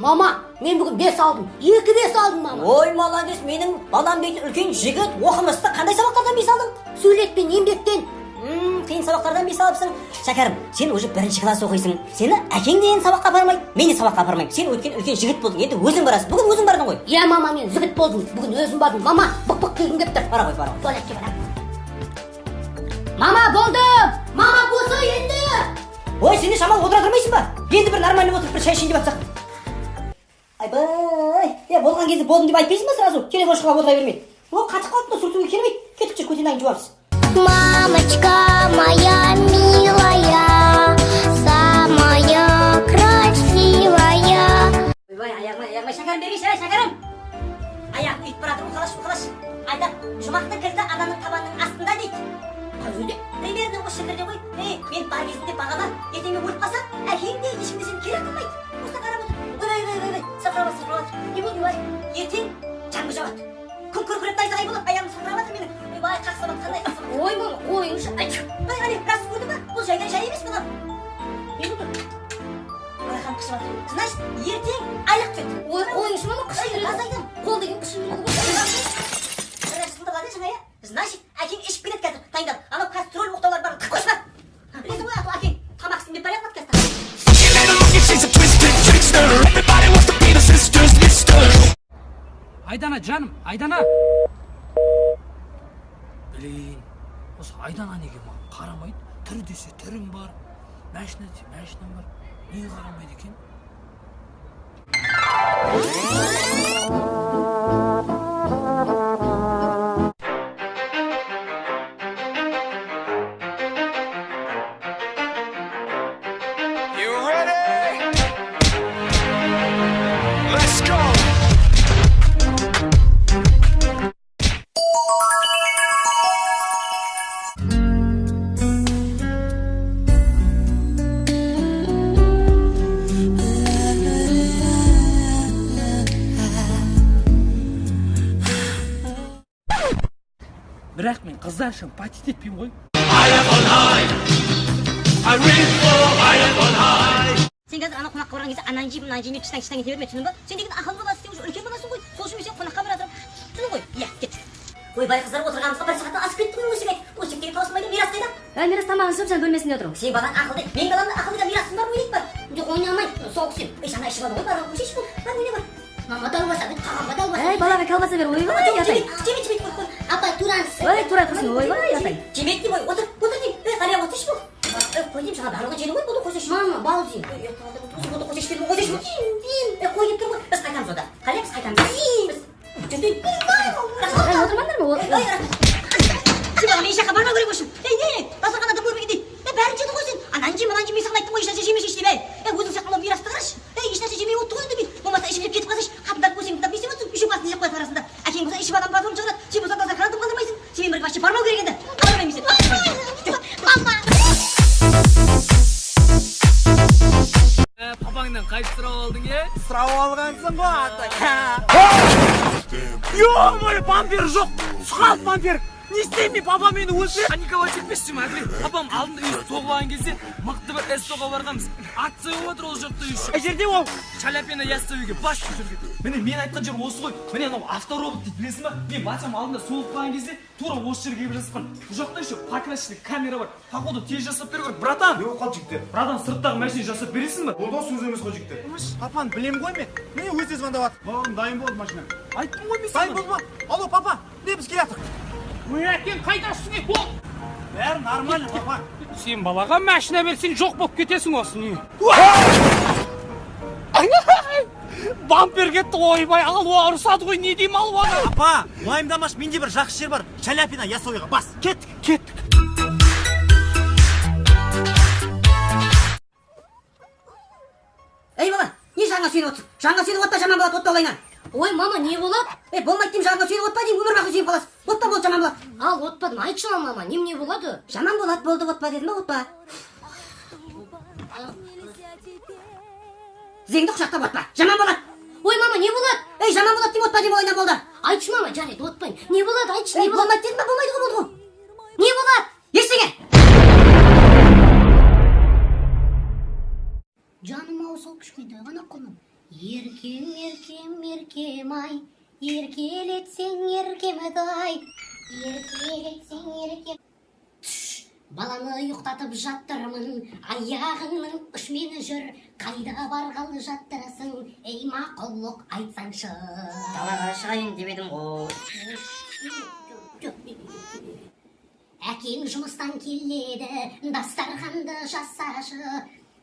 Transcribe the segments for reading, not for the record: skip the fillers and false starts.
Мама, мен бүгін 5 алдым. 2 5 алдым, мама. Ой, молодец, менің балам дейтін үлкен жігіт, оқымысты қандай сабақтардан 5 алдың? Сөйлетпен, еңбектен. Қиын сабақтардан 5 алыпсың. Шәкәрім, сен уже 1-ші класс оқисың. Сені әкең де енді сабаққа апармайды, мен де сабаққа апармаймын. Сен өткен үлкен жігіт болдың, енді өзің барасың. Бүгін өзің бардың ғой. Иә, мама, мен жігіт болдым. Бүгін өзім бардым. Мама, бық-бық келгім кеп тұр. Бара ғой. Туалетке барам. Мама, болды. Мама, болса енді. Ой, сен де шамал отыра тұрмайсың ба? Енді бір нормально отырып бір шай ішейін деп атсақ. Айбай, болған кезде болдым деп айтпайсың ба сразу? Телефон шұқылап отыра бермейді. Ол қатып қалыпты, сүртуге келмейді. Кетіп жүр, көтен айын жуамыз. Мамочка моя милая, самая красивая. Ойбай, аяғыма шәкәрім бергейші, шәкәрім. Аяқ үйтіп баратыр, ұқалаш. Айтар, жұмақтың кілті адамның табанының астында дейді. Қайда? Примерно осы жерде ғой. Мен бар кезінде бағана ертеңге өліп қалсам, әкең де ешкім де сені керек қылмайды. Осыда қарап отыр. Ой, сырқырап. Не болды, ой? Ертең жаңбыр жауады. Күн күркіреп найзағай болады, аяғым сырқырап жатыр менің. Ойбай, қақсап қандай қақсап. Ой, мама, қойыңшы. Ой, қане, рас көрдің ба? Бұл жайдан жай емес мынау. Не болды? Алақан қышып жатыр. Значит, ертең айлық кетті. Ой, қойыңшы, мама, қышып жүреді. Аз айтам. Қол деген қышып жүреді. Значит, әкең ішіп келеді қазір. Дайындал. Анау кастроль оқтаулар бар. Қойшы бар. Білесің ғой, әкең тамақ істемей порядок подкастта. Айдана жаным, Айдана. Блин, осы Айдана неге маған қарамайды? Түрі десе түрім бар, машина десе машинам бар. Неге қарамайды екен? You ready? Let's go. Бірақ мен қыздар үшін патит етпеймін ғой. Сен қазір ана қонаққа барған кезде анан жеймін, мынаны жеймін, тыштан кете берме, түсіндің ба? Сен деген ақылды баласың, сен уже үлкен баласың ғой. Сол үшін мен сен қонаққа бара тұрып, түсіндің ғой? Иә, кет. Ойбай, қыздар отырғанымызға 1 сағаттан асып кетті ғой өсек. Өсектегі таусылмайды, мирас қайда? Мирас тамағын ішіп, сен бөлмесінде отырмын. Сен балаң ақылды, мен баламда ақылдыда мирасым бар, ойнайды бар. Жоқ, ойнамайды, соғып сен. Жаңа ішіп алды ғой, барған көшеш бол, бар ойна бар. Мама далбаса, қағанға далбаса. Балаға колбаса бер, ойбай, ятай. Жемейді, қой. Апа, тұраңыз. Ой, тура тұрсын, ойбай, ятай. Жемейді ғой, отыр дейм. Қария отыршы бол. Қой дейм, жаңа барлығы жеді ғой, болды қойсеш. Мама, бал жейм. Болды қойсеш дедің, қойсеш. Қой деп тұр ғой, біз қайтамыз ода. Қалия, біз қайтамыз. Отырмандар ма? Сен бала мен жаққа бармау керек үшін. Не, дастархан адам көрмегендей. Бәрін жеді ғой сен. Анан жем, мен саған айттым ғой, ешнәрсе жемеші іште бәрі. Өзің сияқты мирасты қарашы. Ешнәрсе жемей отты ғой енді. Болмаса ішіп кетіп қалсайшы. Қапындап көсең тыңдап не істеп отырсың? Үшеу басын жеп қоясың арасында. Әкең болса ішіп адам батырып шығарады. Сен болсаң дастархан адам қалдырмайсың. Сен бірге вообще бармау керек енді. Бармаймын сен. Мама. Папаңнан қайып сұрап алдың, е? Сұрап алғансың ғой ата. Ё-моё, вампир жоқ. Сұхал вампир. Не істеймін, папа мені өлтіреді. Паниковать етпесші, Матвей. Папам алдында үй соғып алған кезде мықты бір ССО-ға барғанбыз. Акция болып отыр ол жақта үй іші. Қай жерде ол? Шаляпина яссауиге бас жүрген. Міне мен айтқан жер осы ғой. Міне анау авторобот дейді, білесің ба? Мен батям алдында соғып қалған кезде тура осы жерге келіп жасқан. Бұл жақта еще покрасочный камера бар. Походу тез жасап беру керек, братан. Не оқал жігіттер? Братан, сырттағы машина жасап бересің ба? Болды сөз емес қой жігіттер. Папаны білем ғой мен. Міне өзі звондап жатыр. Балам дайын болды машина. Айттым ғой мен Дайын саған. болды ма? Алло, папа, не біз келе жатыр? Ой, әкең қайдасың, е? Бол. Бәрі нормально, папа. Сен балаға машина берсең жоқ болып кетесің осы не? Бампер кетті, ойбай, алуа ұрсады ғой, не деймін алуаға? Папа, уайымдамашы, менде бір жақсы жер бар. Шаляпина яссауиға бас. Кеттік. Ей бала, не жаңа сүйеніп отырсың? Жаңа сүйеніп отпа, жаман болады, отпа олайнан. Ой, мама, не болады? Болмайды деймін, жаңа сүйеніп отпа деймін, өмір бақи сүйеніп қаласың. Отпа болды, жаман болады. Ал, отпадым, айтшыла, мама, не болады? Жаман болады, болды, отпа дедім ба, отпа. Зеңді құшақтап отпа, жаман болады. Ой, мама, не болады? Ей, жаман болады деймін, отпа деймін, ойнап болды. Айтшы, мама, жарайды, отпайым. Не болады, айтшы, Ей, не болады? болмайды дедім ба, болмайды ғой, болды ғой. Не болады? Ештеңе. Жаным ауыз ол кішкентай ғана құлым. Еркем, еркем, еркем ай, еркелетсең еркемді-ай, еркелетсең еркем. Баланы ұйықтатып жаттырмын, аяғыңның ұшмені жүр, қайда барғалы жаттырасың, ей мақұлық айтсаңшы. Далаға шығайын деп едім ғой. Әкең жұмыстан келеді, дастарханды жасашы,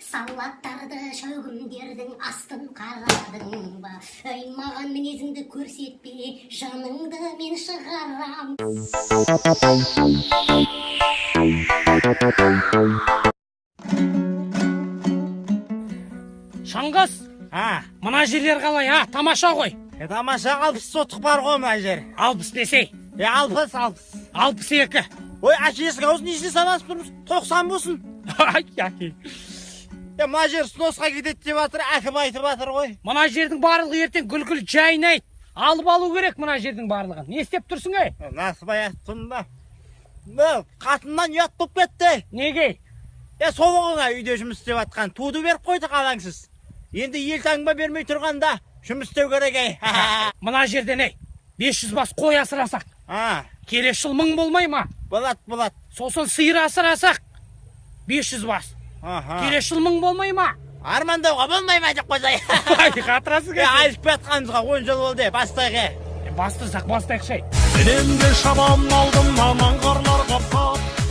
салаттарды шәугімдердің астын қарадың ба. Ей, маған мінезіңді көрсетпе, жаныңды мен шығарам. Шыңғыс, мына жерлер қалай, тамаша ғой. Тамаша 60 сотық бар ғой мына жер. 60 десей. 60. 62. Ой, әкесің аузын несіне санасып тұрмыз? 90 болсын. Ай, яки. Мына жер сносқа кетеді деп жатыр, әкім айтып жатыр ғой. Мына жердің барлығы ертең гүл-гүл жайнайды. Алып алу керек мына жердің барлығын. Не істеп тұрсың, ей? Насып аяттым да. Қатыннан ұят болып кетті. Неге? Сол оңға үйде жұмыс істеп жатқан. Туды беріп қойды қалаңсыз. Енді ел таңба бермей тұрғанда жұмыс істеу керек, ей. Мына жерден, ей, 500 бас қой асырасақ. Келесі жыл 1000 болмай ма? Болады. Сосын сиыр асырасақ 500 бас. Келесі жыл 1000 болмай ма? Армандауға болмай ма деп қойсай. Ай, қатырасың ей. Айтып жатқанымызға 10 жыл болды, бастайық. Бастырсақ бастайық шай. Менен де шабан алдым, маман қарлар қаптап.